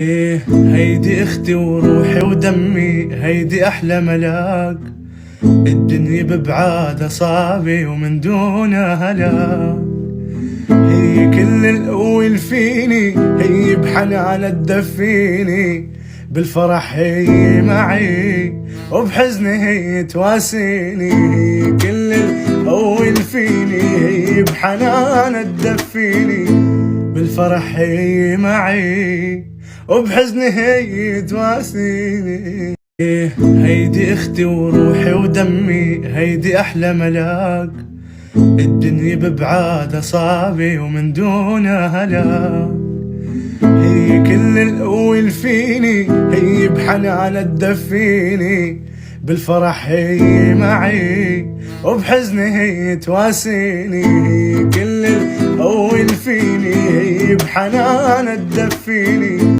إيه هيدي اختي وروحي ودمي، هيدي احلى ملاك. الدنيا ببعادها صعبة ومن دونها هلاك. هي كل القوة فيني، هي بحنانها تدفيني. بالفرح هي معي وبحزني هي تواسيني. هي كل القوة فيني، هي بحنانها تدفيني. بالفرح هي معي وبحزني هي تواسيني. إيه هيدي اختي وروحي ودمي، هيدي احلى ملاك. الدنيا ببعادها صعبة ومن دونها هلاك. هي كل القوة فيني، هي بحنانها تدفيني. بالفرح هي معي وبحزني هي تواسيني. هي كل القوة فيني، هي بحنانها تدفيني.